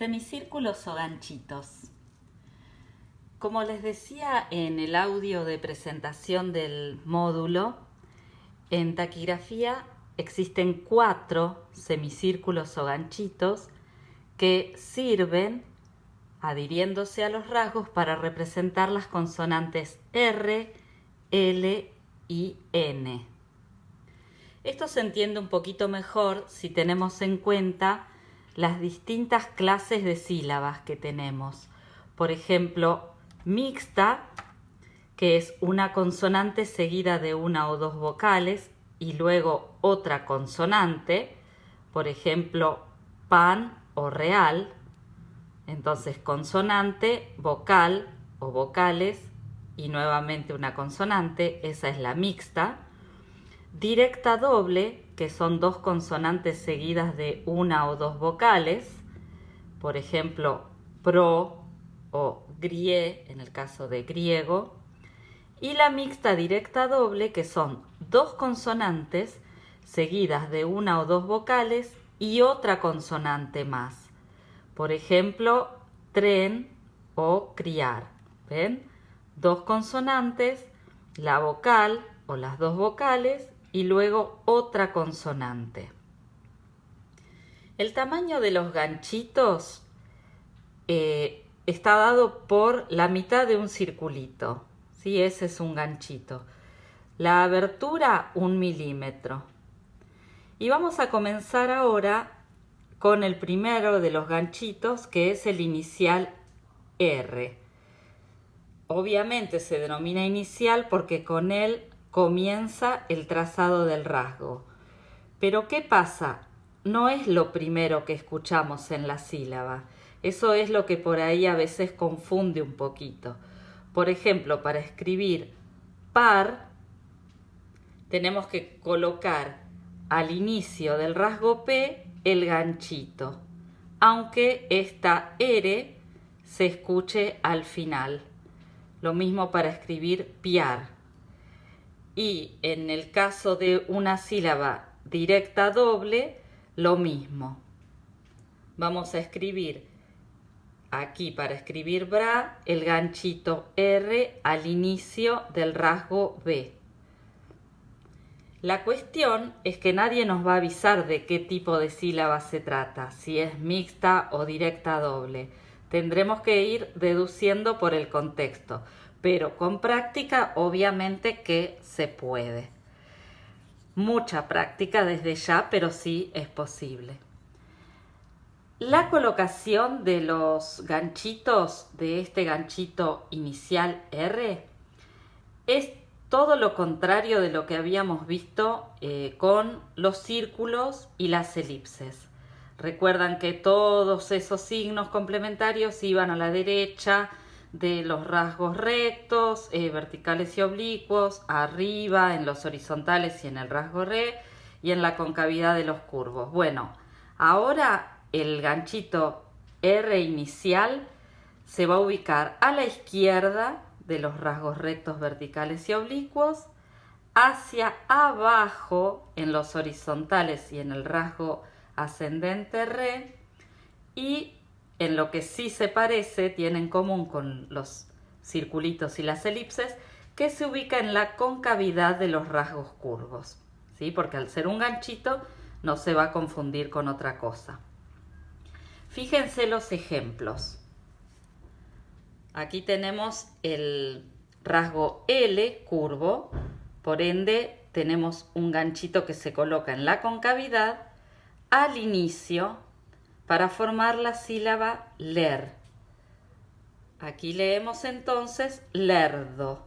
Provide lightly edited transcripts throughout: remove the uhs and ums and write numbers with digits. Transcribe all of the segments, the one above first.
Semicírculos o ganchitos. Como les decía en el audio de presentación del módulo, en taquigrafía existen 4 semicírculos o ganchitos que sirven, adhiriéndose a los rasgos, para representar las consonantes R, L y N. Esto se entiende un poquito mejor si tenemos en cuenta las distintas clases de sílabas que tenemos. Por ejemplo, mixta, que es una consonante seguida de una o dos vocales y luego otra consonante. Por ejemplo, pan o real. Entonces, consonante, vocal o vocales y nuevamente una consonante. Esa es la mixta. Directa doble, que son dos consonantes seguidas de una o dos vocales, por ejemplo, pro o grie en el caso de griego, y la mixta directa doble, que son dos consonantes seguidas de una o dos vocales y otra consonante más, por ejemplo, tren o criar. ¿Ven? Dos consonantes, la vocal o las dos vocales y luego otra consonante. El tamaño de los ganchitos está dado por la mitad de un circulito. ¿Sí? Ese es un ganchito. La abertura, 1 milímetro. Y vamos a comenzar ahora con el primero de los ganchitos, que es el inicial R. Obviamente se denomina inicial porque con él comienza el trazado del rasgo. Pero ¿qué pasa? No es lo primero que escuchamos en la sílaba. Eso es lo que por ahí a veces confunde un poquito. Por ejemplo, para escribir par, tenemos que colocar al inicio del rasgo P el ganchito, aunque esta R se escuche al final. Lo mismo para escribir piar. Y en el caso de una sílaba directa doble, lo mismo. Vamos a escribir aquí, para escribir bra, el ganchito R al inicio del rasgo B. La cuestión es que nadie nos va a avisar de qué tipo de sílaba se trata, si es mixta o directa doble. Tendremos que ir deduciendo por el contexto, pero con práctica obviamente que se puede. Mucha práctica desde ya, pero sí es posible. La colocación de los ganchitos de este ganchito inicial R es todo lo contrario de lo que habíamos visto con los círculos y las elipses. Recuerdan que todos esos signos complementarios iban a la derecha de los rasgos rectos, verticales y oblicuos, arriba en los horizontales y en el rasgo re, y en la concavidad de los curvos. Bueno, ahora el ganchito R inicial se va a ubicar a la izquierda de los rasgos rectos, verticales y oblicuos, hacia abajo en los horizontales y en el rasgo ascendente re, y en lo que sí se parece, tiene en común con los circulitos y las elipses, que se ubica en la concavidad de los rasgos curvos, ¿sí? Porque al ser un ganchito no se va a confundir con otra cosa. Fíjense los ejemplos. Aquí tenemos el rasgo L curvo, por ende tenemos un ganchito que se coloca en la concavidad al inicio para formar la sílaba ler. Aquí leemos entonces lerdo.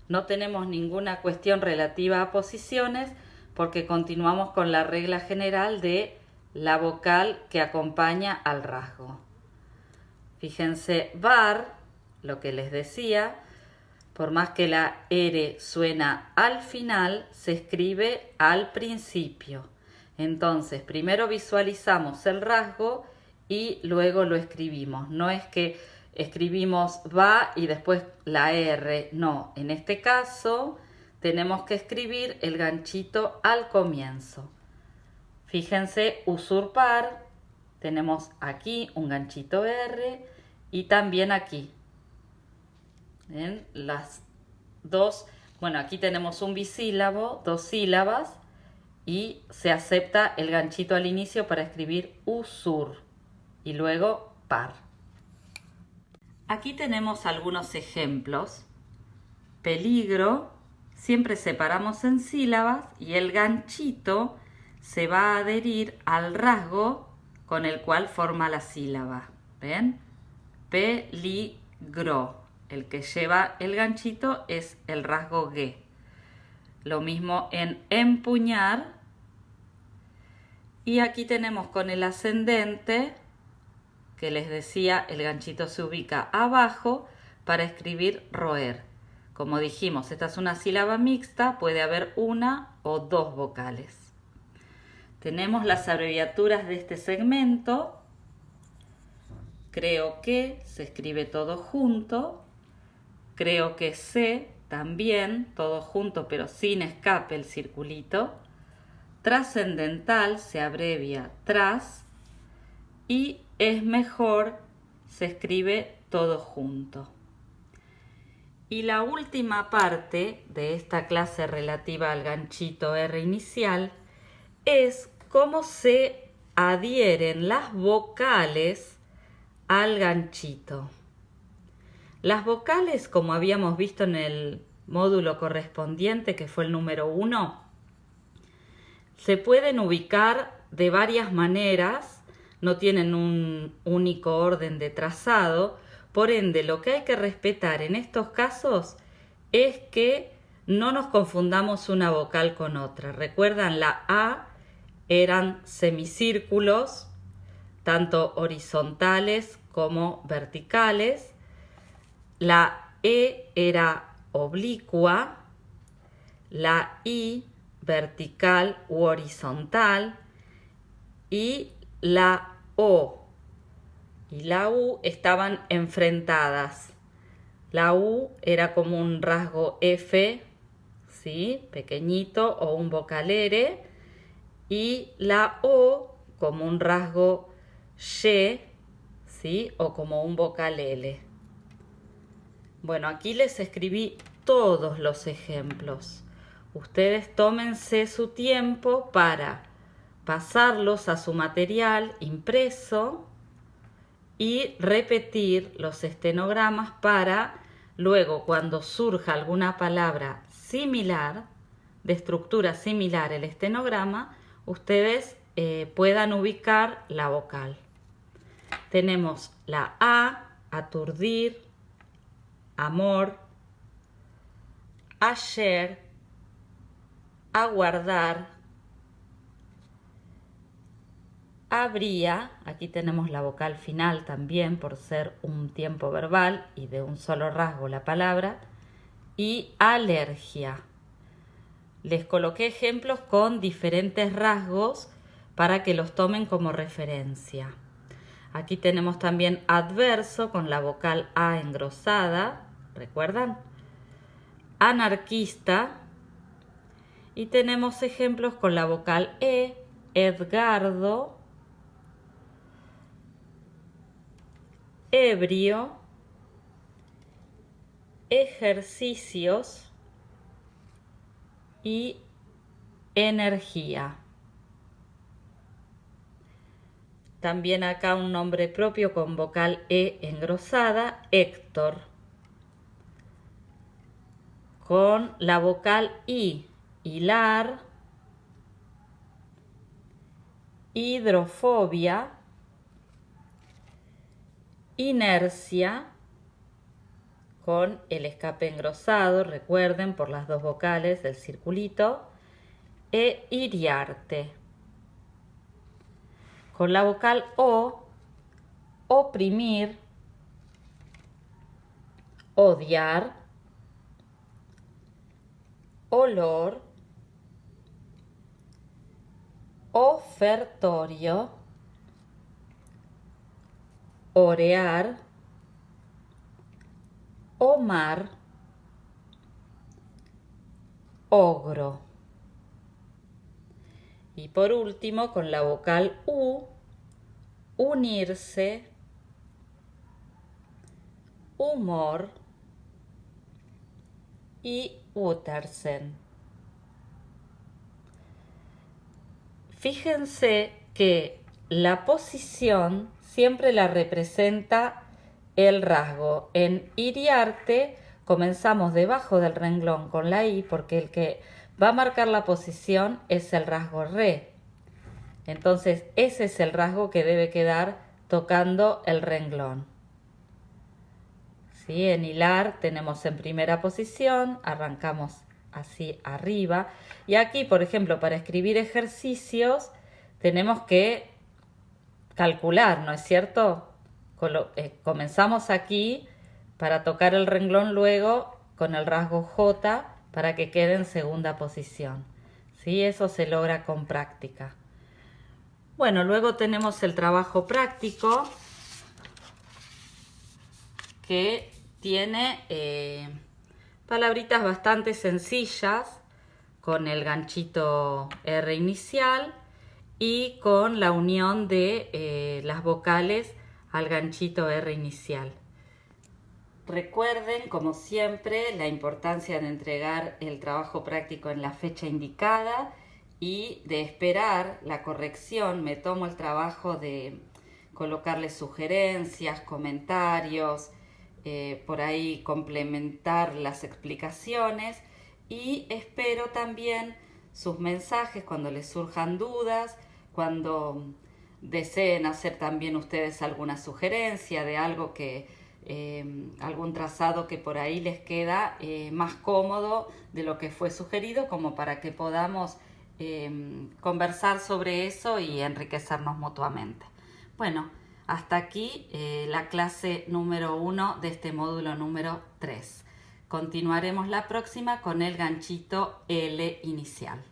No tenemos ninguna cuestión relativa a posiciones porque continuamos con la regla general de la vocal que acompaña al rasgo. Fíjense, bar, lo que les decía, por más que la R suena al final, se escribe al principio. Entonces, primero visualizamos el rasgo y luego lo escribimos. No es que escribimos va y después la R, no. En este caso, tenemos que escribir el ganchito al comienzo. Fíjense, usurpar, Tenemos aquí un ganchito R y también aquí. ¿Ven? Las dos, bueno, aquí tenemos un bisílabo, dos sílabas y se acepta el ganchito al inicio para escribir usur y luego par. Aquí tenemos algunos ejemplos. Peligro, siempre separamos en sílabas y el ganchito se va a adherir al rasgo con el cual forma la sílaba. ¿Ven? Peligro. El que lleva el ganchito es el rasgo G. Lo mismo en empuñar. Y aquí tenemos con el ascendente, que les decía, el ganchito se ubica abajo para escribir roer. Como dijimos, esta es una sílaba mixta, puede haber una o dos vocales. Tenemos las abreviaturas de este segmento. Creo que se escribe todo junto. Creo que sé también, todo junto pero sin escape el circulito. Trascendental se abrevia tras. Y es mejor se escribe todo junto. Y la última parte de esta clase relativa al ganchito R inicial es cómo se adhieren las vocales al ganchito. Las vocales, como habíamos visto en el módulo correspondiente, que fue el número 1, se pueden ubicar de varias maneras, no tienen un único orden de trazado. Por ende, lo que hay que respetar en estos casos es que no nos confundamos una vocal con otra. ¿Recuerdan? La A eran semicírculos, tanto horizontales como verticales. La E era oblicua, la I vertical u horizontal y la O y la U estaban enfrentadas. La U era como un rasgo F, ¿sí? Pequeñito, o un vocalere, y la O como un rasgo Y, ¿sí? O como un vocal L. Bueno, aquí les escribí todos los ejemplos. Ustedes tómense su tiempo para pasarlos a su material impreso y repetir los estenogramas para luego, cuando surja alguna palabra similar, de estructura similar el estenograma, ustedes puedan ubicar la vocal. Tenemos la A, aturdir, amor, ayer, aguardar, habría, aquí tenemos la vocal final también por ser un tiempo verbal y de un solo rasgo la palabra, y alergia. Les coloqué ejemplos con diferentes rasgos para que los tomen como referencia. Aquí tenemos también adverso con la vocal A engrosada, ¿recuerdan? Anarquista. Y tenemos ejemplos con la vocal E, Edgardo, ebrio, ejercicios y energía. También acá un nombre propio con vocal E engrosada, Héctor. Con la vocal I, hilar, hidrofobia, inercia, con el escape engrosado, recuerden, por las dos vocales del circulito, e iriarte. Con la vocal O, oprimir, odiar, olor, ofertorio, orear, omar, ogro. Y por último, con la vocal U, unirse, humor y Uttersen. Fíjense que la posición siempre la representa el rasgo. En Iriarte comenzamos debajo del renglón con la I porque el que va a marcar la posición es el rasgo re. Entonces ese es el rasgo que debe quedar tocando el renglón. ¿Sí? En hilar tenemos en primera posición, arrancamos así arriba. Y aquí, por ejemplo, para escribir ejercicios, tenemos que calcular, ¿no es cierto? Comenzamos aquí para tocar el renglón luego con el rasgo J para que quede en segunda posición. ¿Sí? Eso se logra con práctica. Bueno, luego tenemos el trabajo práctico que tiene palabritas bastante sencillas con el ganchito R inicial y con la unión de las vocales al ganchito R inicial. Recuerden, como siempre, la importancia de entregar el trabajo práctico en la fecha indicada y de esperar la corrección. Me tomo el trabajo de colocarles sugerencias, comentarios, por ahí complementar las explicaciones y espero también sus mensajes cuando les surjan dudas, cuando deseen hacer también ustedes alguna sugerencia de algo que algún trazado que por ahí les queda más cómodo de lo que fue sugerido, como para que podamos conversar sobre eso y enriquecernos mutuamente. Bueno, hasta aquí la clase número 1 de este módulo número 3. Continuaremos la próxima con el ganchito L inicial.